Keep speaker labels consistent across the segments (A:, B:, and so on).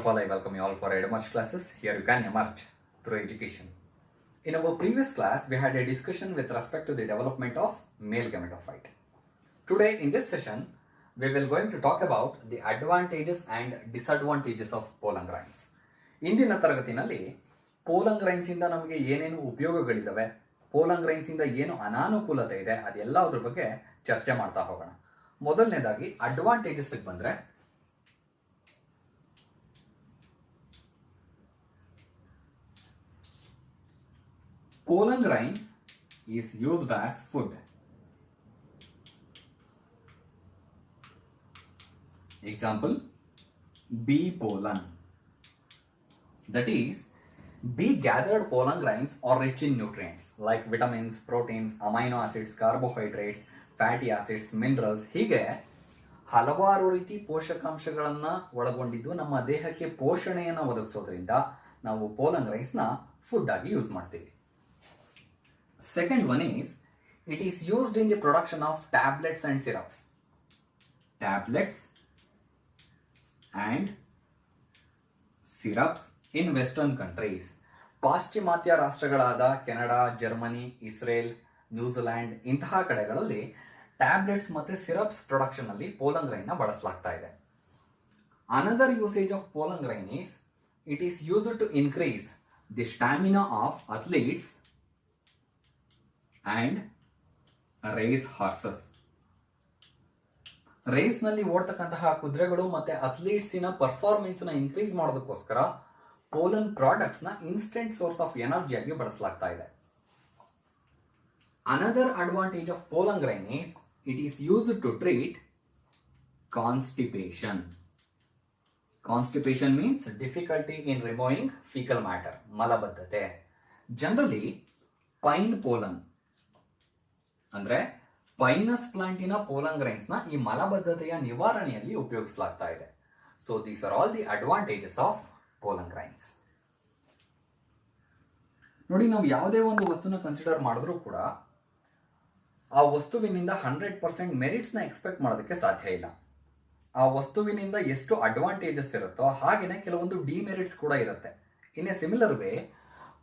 A: of all, I welcome you all for Emerge classes. Here you can emerge through education. In our previous class, we had a discussion with respect to the development of male gametophyte. Today, in this session, we will going to talk about the advantages and disadvantages of pollen grains. ಇಂದಿನ ತರಗತಿನಲ್ಲಿ pollen grains ಇಂದ ನಮಗೆ ಏನೇನು ಉಪಯೋಗಗಳಿದಾವೆ, pollen grains ಇಂದ ಏನು ಅನಾನುಕೂಲತೆ ಇದೆ, ಅದೆಲ್ಲದ್ರ ಬಗ್ಗೆ ಚರ್ಚೆ ಮಾಡ್ತಾ ಹೋಗೋಣ. ಮೊದಲನೇದಾಗಿ ಅಡ್ವಾಂಟೇಜಸ್ ಬಂದ್ರೆ, pollen grain is used as food. Example, bee pollen. That is, bee gathered pollen grains are rich in nutrients like vitamins, proteins, amino acids, carbohydrates, fatty acids, minerals. ಹೀಗೆ ಹಲವಾರು ರೀತಿ ಪೋಷಕಾಂಶಗಳನ್ನ ಒಳಗೊಂಡಿದ್ದು ನಮ್ಮ ದೇಹಕ್ಕೆ ಪೋಷಣೆಯನ್ನು ಒದಗಿಸೋದ್ರಿಂದ ನಾವು pollen grains ನ ಫುಡ್ ಆಗಿ ಯೂಸ್ ಮಾಡ್ತೀವಿ. Second one is, it is used in the production of tablets and syrups. Tablets and syrups in Western countries. ಪಾಶ್ಚಿಮಾತ್ಯ ರಾಷ್ಟ್ರಗಳಾದ ಕೆನಡಾ, ಜರ್ಮನಿ, ಇಸ್ರೇಲ್, ನ್ಯೂಜಿಲ್ಯಾಂಡ್ ಇಂತಹ ಕಡೆಗಳಲ್ಲಿ ಟ್ಯಾಬ್ಲೆಟ್ಸ್ ಮತ್ತೆ ಸಿರಪ್ಸ್ ಪ್ರೊಡಕ್ಷನ್ ಅಲ್ಲಿ ಪೋಲನ್ ಗ್ರೈನ್ ನ ಬಳಸಲಾಗ್ತಾ ಇದೆ. Another usage of pollen grain is, it is used to increase the stamina of athletes and race horses. Race ನಲ್ಲಿ ಓಡ್ತಕ್ಕಂತಹ ಕುದುರೆಗಳು ಮತ್ತೆ ಅಥ್ಲೀಟ್ಸಿನ ಪರ್ಫಾರ್ಮೆನ್ಸ್ ನ ಇನ್ಕ್ರೀಸ್ ಮಾಡೋದಕ್ಕೋಸ್ಕರ ಪೋಲನ್ ಪ್ರಾಡಕ್ಟ್ಸ್ ನ ಇನ್ಸ್ಟೆಂಟ್ ಸೋರ್ಸ್ ಆಫ್ ಎನರ್ಜಿ ಆಗಿ ಬಳಸಲಾಗ್ತಾ ಇದೆ. Another advantage of pollen grain is, it is used to treat constipation. Constipation means difficulty in removing faecal matter, ಮಲಬದ್ಧತೆ. ಜನರಲಿ ಪೈನ್ ಪೋಲನ್ ಅಂದ್ರೆ ಪೈನಸ್ ಪ್ಲಾಂಟಿನ ಪೋಲನ್ ಗ್ರೈನ್ಸ್ ನ ಈ ಮಲಬದ್ಧತೆಯ ನಿವಾರಣೆಯಲ್ಲಿ ಉಪಯೋಗಿಸಲಾಗ್ತಾ ಇದೆ. So these are all the advantages of pollen grains. ನೋಡಿ, ನಾವು ಯಾವುದೇ ಒಂದು ವಸ್ತುನ ಕನ್ಸಿಡರ್ ಮಾಡಿದ್ರೂ ಕೂಡ ಆ ವಸ್ತುವಿನಿಂದ 100% ಮೆರಿಟ್ಸ್ ನ ಎಕ್ಸ್ಪೆಕ್ಟ್ ಮಾಡೋದಕ್ಕೆ ಸಾಧ್ಯ ಇಲ್ಲ. ಆ ವಸ್ತುವಿನಿಂದ ಎಷ್ಟು ಅಡ್ವಾಂಟೇಜಸ್ ಇರುತ್ತೋ ಹಾಗೇನೆ ಕೆಲವೊಂದು ಡಿಮೆರಿಟ್ಸ್ ಕೂಡ ಇರುತ್ತೆ. In a similar way,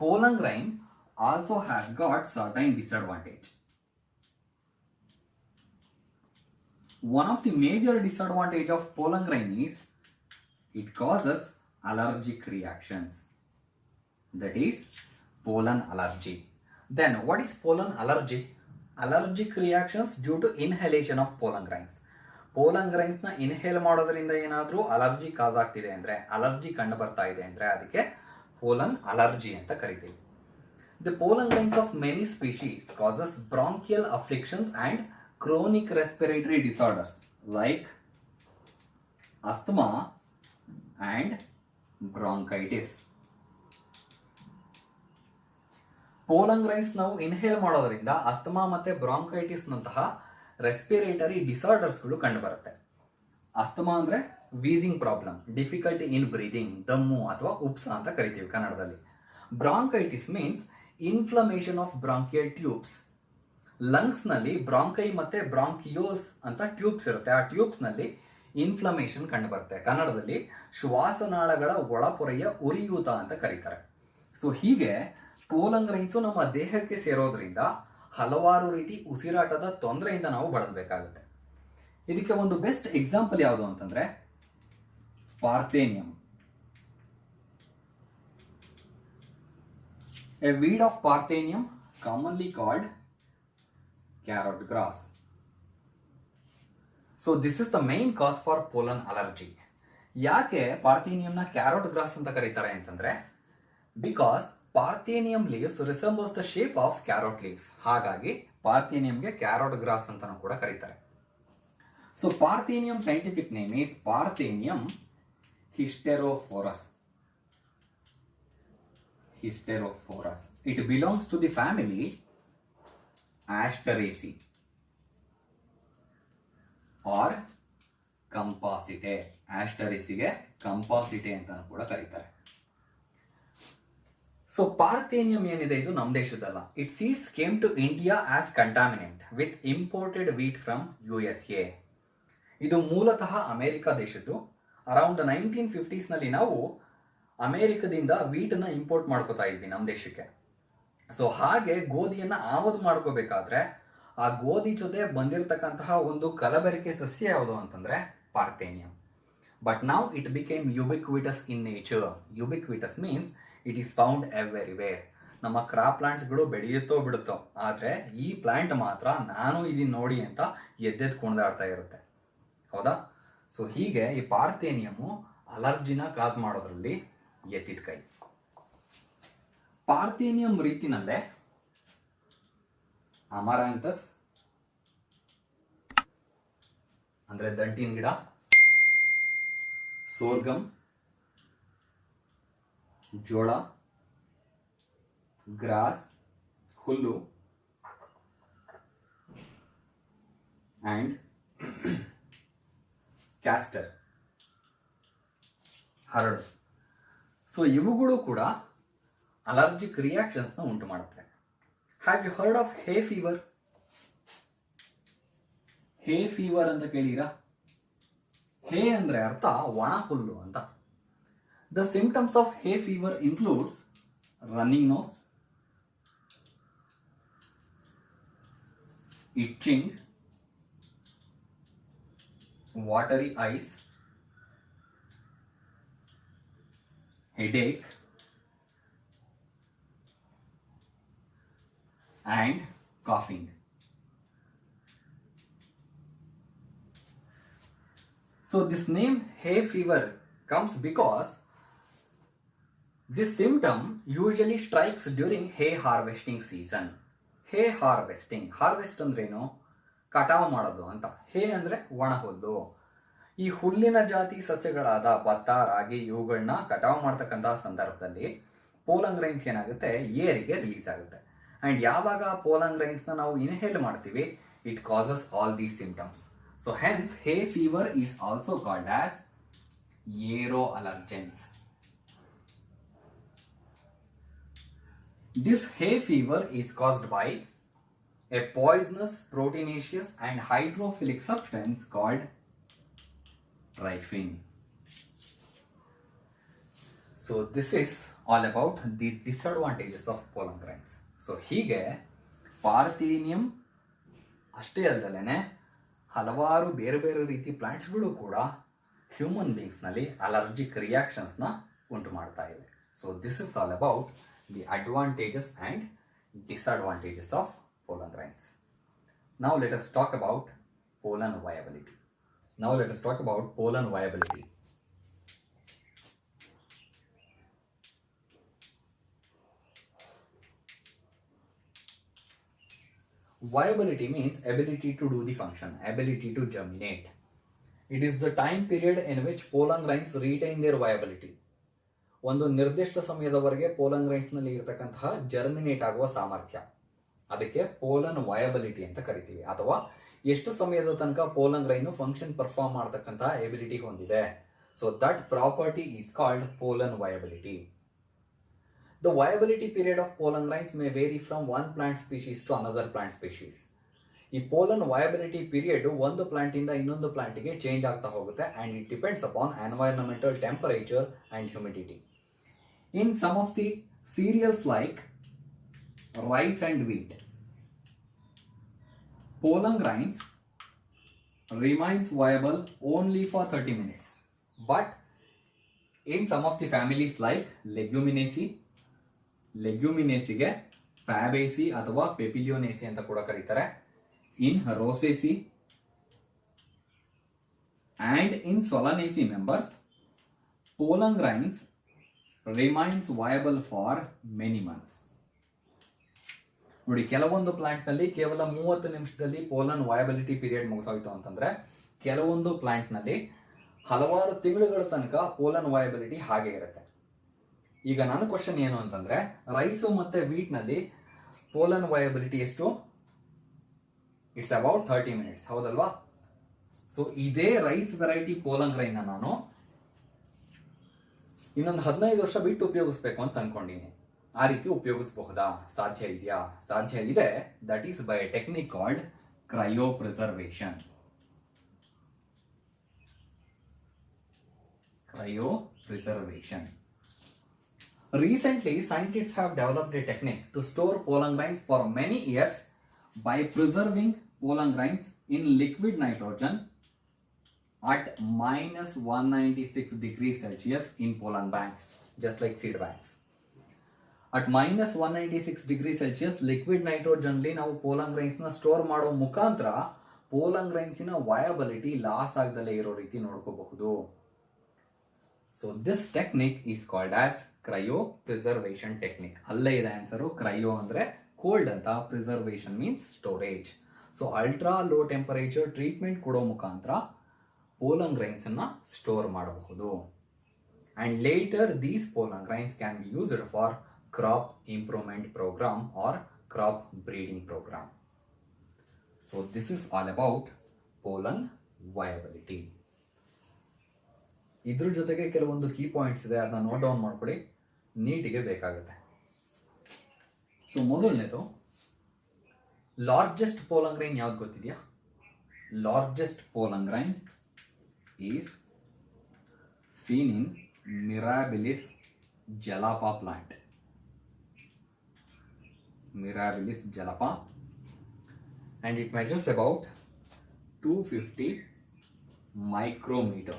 A: pollen grain also has got certain disadvantage. One of the major disadvantage of pollen grain is, it causes allergic reactions. That is, pollen allergy. Then what is pollen allergy? Allergic reactions due to inhalation of pollen grains. Pollen grains ನ inhale ಮಾಡೋದ್ರಿಂದ ಏನಾದ್ರೂ allergy ಕಾಸ್ ಆಗ್ತಿದೆ ಅಂದ್ರೆ, allergy ಕಂಡು ಬರ್ತಾ ಇದೆ ಅಂದ್ರೆ ಅದಕ್ಕೆ pollen allergy ಅಂತ ಕರಿತೀವಿ. The pollen grains of many species causes bronchial afflictions and chronic respiratory disorders like asthma and bronchitis. Pollen grains ನಾವು ಇನ್ಹೇಲ್ ಮಾಡೋದ್ರಿಂದ ಅಸ್ತಮಾ ಮತ್ತೆ ಬ್ರಾಂಕೈಟಿಸ್ ನಂತಹ ರೆಸ್ಪಿರೇಟರಿ ಡಿಸಾರ್ಡರ್ಸ್ಗಳು ಕಂಡು ಬರುತ್ತೆ. ಅಸ್ತಮಾ ಅಂದ್ರೆ wheezing problem, difficulty in breathing, ದಮ್ಮು ಅಥವಾ ಉಪ್ಸ ಅಂತ ಕರಿತೀವಿ ಕನ್ನಡದಲ್ಲಿ. Bronchitis means inflammation of bronchial tubes. Lungs ನಲ್ಲಿ ಬ್ರಾಂಕೈ ಮತ್ತೆ ಬ್ರಾಂಕಿಯೋಲ್ಸ್ ಅಂತ ಟ್ಯೂಬ್ಸ್ ಇರುತ್ತೆ. ಆ ಟ್ಯೂಬ್ಸ್ ನಲ್ಲಿ ಇನ್ಫ್ಲಮೇಷನ್ ಕಂಡು ಬರುತ್ತೆ. ಕನ್ನಡದಲ್ಲಿ ಶ್ವಾಸನಾಳಗಳ ಒಳಪೊರೆಯ ಉರಿಯೂತ ಅಂತ ಕರೀತಾರೆ. ಸೊ ಹೀಗೆ ಪೋಲನ್ ಗ್ರೈನ್ಸ್ ನಮ್ಮ ದೇಹಕ್ಕೆ ಸೇರೋದ್ರಿಂದ ಹಲವಾರು ರೀತಿ ಉಸಿರಾಟದ ತೊಂದರೆಯಿಂದ ನಾವು ಬಳಸಬೇಕಾಗುತ್ತೆ. ಇದಕ್ಕೆ ಒಂದು ಬೆಸ್ಟ್ ಎಕ್ಸಾಂಪಲ್ ಯಾವುದು ಅಂತಂದ್ರೆ parthenium. A weed of parthenium commonly called carrot grass. So this is the main cause for pollen allergy. ಯಾಕೆ ಪಾರ್ಥೇನಿಯಂನ ಕ್ಯಾರೋಟ್ ಗ್ರಾಸ್ ಅಂತ ಕರೀತಾರೆ ಅಂತಂದ್ರೆ, because parthenium leaves resembles the shape of carrot leaves. ಹಾಗಾಗಿ ಪಾರ್ಥೇನಿಯಂಗೆ carrot grass ಅಂತಾನೂ ಕೂಡ ಕರೀತಾರೆ. So parthenium scientific name is parthenium hysterophorus. Hysterophorus. It belongs to the family Asteraceae or Compositae. Asteraceae compositae ಅಂತ ಕೂಡ ಕರೀತಾರೆ. ಸೊ ಪಾರ್ಥೇನಿಯಂ ಏನಿದೆ ಇದು ನಮ್ಮ ದೇಶದಲ್ಲ. It seeds came to India as contaminant with imported wheat from USA. ಇದು ಮೂಲತಃ America ದೇಶದ್ದು. Around 1950s ನಲ್ಲಿ ನಾವು ಅಮೆರಿಕದಿಂದ ವೀಟನ್ನ ಇಂಪೋರ್ಟ್ ಮಾಡ್ಕೋತಾ ಇದ್ವಿ ನಮ್ಮ ದೇಶಕ್ಕೆ. ಸೊ ಹಾಗೆ ಗೋಧಿಯನ್ನ ಆಮದು ಮಾಡ್ಕೋಬೇಕಾದ್ರೆ ಆ ಗೋಧಿ ಜೊತೆ ಬಂದಿರತಕ್ಕಂತಹ ಒಂದು ಕಲಬೆರಕೆ ಸಸ್ಯ ಯಾವುದು ಅಂತಂದ್ರೆ parthenium. But now it became ubiquitous in nature. Ubiquitous means it is found everywhere. ನಮ್ಮ ಕ್ರಾಪ್ ಪ್ಲಾಂಟ್ಸ್ಗಳು ಬೆಳೆಯುತ್ತೋ ಬಿಡುತ್ತೋ, ಆದ್ರೆ ಈ ಪ್ಲಾಂಟ್ ಮಾತ್ರ ನಾನು ಇದನ್ನ ನೋಡಿ ಅಂತ ಎದ್ದೆದ್ದು ಕುಣಿದಾಡ್ತಾ ಇರುತ್ತೆ. ಹೌದಾ? ಸೊ ಹೀಗೆ ಈ ಪಾರ್ಥೇನಿಯಮ್ಮು ಅಲರ್ಜಿನ ಕಾಸ್ ಮಾಡೋದ್ರಲ್ಲಿ ಎತ್ತಿದ ಕೈ. ಪಾರ್ಥೇನಿಯಂ ರೀತಿನಲ್ಲೇ ಅಮರಾಂಥಸ್ ಅಂದ್ರೆ ದಂಟಿನ ಗಿಡ, ಸೋರ್ಗಮ್, ಜೋಳ, ಗ್ರಾಸ್, ಹುಲ್ಲು ಅಂಡ್ ಕ್ಯಾಸ್ಟರ್, ಹರಳು. ಸೊ ಇವುಗಳು ಕೂಡ ಅಲರ್ಜಿಕ್ ರಿಯಾಕ್ಷನ್ಸ್ ನ ಉಂಟು ಮಾಡುತ್ತೆ. Have you heard of hay fever? Hay fever ಅಂತ ಕೇಳಿರಾ? ಹೇ ಅಂದ್ರೆ ಅರ್ಥ ಒಣ ಹುಲ್ಲು ಅಂತ. The symptoms of hay fever includes running nose, itching, watery eyes, headache, and coughing. So this name hay fever comes because this symptom usually strikes during hay harvesting season. Hey harvesting. Harvest ಅಂದ್ರೇನು? ಕಟಾವು ಮಾಡೋದು ಅಂತ. ಹೇ ಅಂದ್ರೆ ಒಣ ಹುಲ್ಲು. ಈ ಹುಲ್ಲಿನ ಜಾತಿ ಸಸ್ಯಗಳಾದ ಭತ್ತ, ರಾಗಿ ಇವುಗಳನ್ನ ಕಟಾವು ಮಾಡ್ತಕ್ಕಂತಹ ಸಂದರ್ಭದಲ್ಲಿ ಪೋಲನ್ ಗ್ರೈನ್ಸ್ ಏನಾಗುತ್ತೆ, ಏರಿಗೆ ರಿಲೀಸ್ ಆಗುತ್ತೆ. ಅಂಡ್ ಯಾವಾಗ ಪೋಲನ್ ಗ್ರೈನ್ಸ್ ನ ನಾವು ಇನ್ಹೇಲ್ ಮಾಡ್ತೀವಿ, it causes all these symptoms. So hence hay fever is also called as aero allergens. This hay fever is caused by a poisonous, proteinaceous and hydrophilic substance called trypsin. So this is all about the disadvantages of pollen grains. So ಹೀಗೆ parthenium ಅಷ್ಟೇ ಅಲ್ಲದಲೇನೆ ಹಲವಾರು ಬೇರೆ ಬೇರೆ ರೀತಿ ಪ್ಲಾಂಟ್ಸ್ಗಳು ಕೂಡ human ಬೀಯಿಂಗ್ಸ್ನಲ್ಲಿ allergic ರಿಯಾಕ್ಷನ್ಸ್ನ ಉಂಟು ಮಾಡ್ತಾ ಇವೆ. So this is all about the advantages and disadvantages of pollen grains. Now let us talk about pollen viability. Viability means ability to do the function, ability to germinate. It is the time period in which pollen grains retain their viability. ಒಂದು ನಿರ್ದಿಷ್ಟ ಸಮಯದವರೆಗೆ pollen grains ನಲ್ಲಿ ಇರತಕ್ಕಂತಹ germinate ಆಗುವ ಸಾಮರ್ಥ್ಯ, ಅದಕ್ಕೆ pollen viability ಅಂತ ಕರಿತೀವಿ. ಅಥವಾ ಎಷ್ಟು ಸಮಯದ ತನಕ ಪೋಲನ್ ಗ್ರೈನ್ ಫಂಕ್ಷನ್ ಪರ್ಫಾರ್ಮ್ ಮಾಡತಕ್ಕಂತಹ ಎಬಿಲಿಟಿ ಹೊಂದಿದೆ. So that property is called pollen viability. The viability period of pollen grains may vary from one plant species to another plant species. ಈ ಪೋಲನ್ ವಯಬಿಲಿಟಿ ಪೀರಿಯಡ್ ಒಂದು plant ಇಂದ ಇನ್ನೊಂದು ಪ್ಲಾಂಟ್ಗೆ change ಆಗ್ತಾ ಹೋಗುತ್ತೆ. And it depends upon environmental temperature and humidity. In some of the cereals like rice and wheat, pollen grains remains viable only for 30 minutes. But in some of the families like leguminaceಗೆ fabaceae ಅಥವಾ papilionaceae ಅಂತ ಕೂಡ ಕರೀತಾರೆ. In rosaceae and in solanaceae members, pollen grains remains viable for many months. ನೋಡಿ, ಕೆಲವೊಂದು plant ನಲ್ಲಿ ಕೇವಲ 30 ನಿಮಿಷದಲ್ಲಿ ಪೋಲನ್ ವಯಬಿಲಿಟಿ ಪೀರಿಯಡ್ ಮುಗಿದೋಯ್ತು ಅಂತಂದ್ರೆ, ಕೆಲವೊಂದು ಪ್ಲಾಂಟ್ ನಲ್ಲಿ ಹಲವಾರು ತಿಂಗಳುಗಳ ತನಕ ಪೋಲನ್ ವಯಬಿಲಿಟಿ ಹಾಗೆ ಇರುತ್ತೆ. ಈಗ ನನ್ನ ಕ್ವಶನ್ ಏನು ಅಂತಂದ್ರೆ, ರೈಸು ಮತ್ತೆ ವೀಟ್ ನಲ್ಲಿ ಪೋಲನ್ ವಯಬಿಲಿಟಿ ಎಷ್ಟು? ಇಟ್ಸ್ ಅಬೌಟ್ 30 ಮಿನಿಟ್ಸ್, ಹೌದಲ್ವಾ? ಸೊ ಇದೇ ರೈಸ್ ವೆರೈಟಿ ಪೋಲನ್ ಗ್ರೈನ್ ನಾನು ಇನ್ನೊಂದು 15 ವರ್ಷ ಬಿಟ್ಟು ಉಪಯೋಗಿಸ್ಬೇಕು ಅಂತ ಅನ್ಕೊಂಡಿನಿ. ಆ ರೀತಿ ಉಪಯೋಗಿಸಬಹುದಾ? ಸಾಧ್ಯ ಇದೆಯಾ? ಸಾಧ್ಯ ಇದೆ. That is by a technique called cryopreservation. Cryopreservation. Recently, scientists have developed a technique to store pollen grains for many years by preserving pollen grains in liquid nitrogen at minus 196 degrees Celsius in pollen banks, just like seed banks. At minus 196 degrees Celsius liquid nitrogen li ನಾವು pollen grains ನ store ಮಾಡೋ ಮುಖಾಂತರ pollen grains ನ viability loss ಆಗದಲ್ಲೇ ಇರೋ ರೀತಿ ನೋಡ್ಕೋಬಹುದು. So this technique is called as cryopreservation technique. ಅಲ್ಲೇ ಇದೆ answer. Cryo ಅಂದ್ರೆ ಕೋಲ್ಡ್ ಅಂತ, preservation means storage. So ultra low temperature treatment ಕೊಡೋ ಮುಖಾಂತರ pollen grains ಅನ್ನ ಸ್ಟೋರ್ ಮಾಡಬಹುದು. And later these pollen grains can be used for crop improvement program or crop breeding program. So this is all about pollen viability. ಇದ್ರ ಜೊತೆಗೆ ಕೆಲವೊಂದು key points ಇದೆ, ಅದನ್ನ note down ಮಾಡ್ಕೊಳ್ಳಿ, ನೀಟಿಗೆ ಬೇಕಾಗುತ್ತೆ. ಸೊ ಮೊದಲನೇದು, ಲಾರ್ಜೆಸ್ಟ್ ಪೋಲನ್ ಗ್ರೈನ್ ಯಾವ್ದು ಗೊತ್ತಿದೆಯಾ? Largest pollen grain is seen in Mirabilis jalapa plant. Mirabilis jalapa, and it measures about 250 micrometer.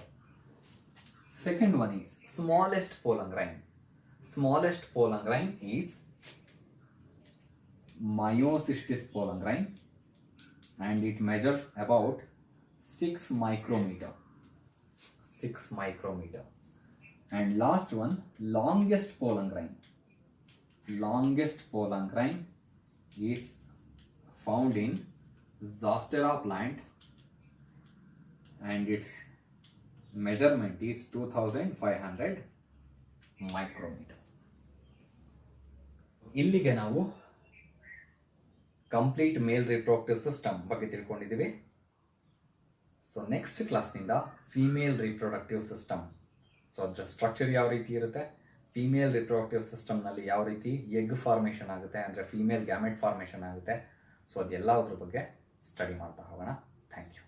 A: Second one is smallest pollen grain. Smallest pollen grain is Myocystis pollen grain, and it measures about 6 micrometer. 6 micrometer. And last one, longest pollen grain. Longest pollen grain is found in Zostera plant, and its measurement is 2500 micrometer. ಇಲ್ಲಿಗೆ ನಾವು complete ಮೇಲ್ reproductive system ಬಗ್ಗೆ ತಿಳ್ಕೊಂಡಿದ್ದೀವಿ. So next ಕ್ಲಾಸ್ನಿಂದ female reproductive system, so ಅದರ structure ಯಾವ ರೀತಿ ಇರುತ್ತೆ, female reproductive ಸಿಸ್ಟಮ್ನಲ್ಲಿ ಯಾವ ರೀತಿ ಎಗ್ ಫಾರ್ಮೇಷನ್ ಆಗುತ್ತೆ, ಅಂದರೆ ಫೀಮೇಲ್ ಗ್ಯಾಮೆಟ್ ಫಾರ್ಮೇಷನ್ ಆಗುತ್ತೆ, ಸೊ ಅದೆಲ್ಲದ್ರ ಬಗ್ಗೆ ಸ್ಟಡಿ ಮಾಡ್ತಾ ಹೋಗೋಣ. Thank you.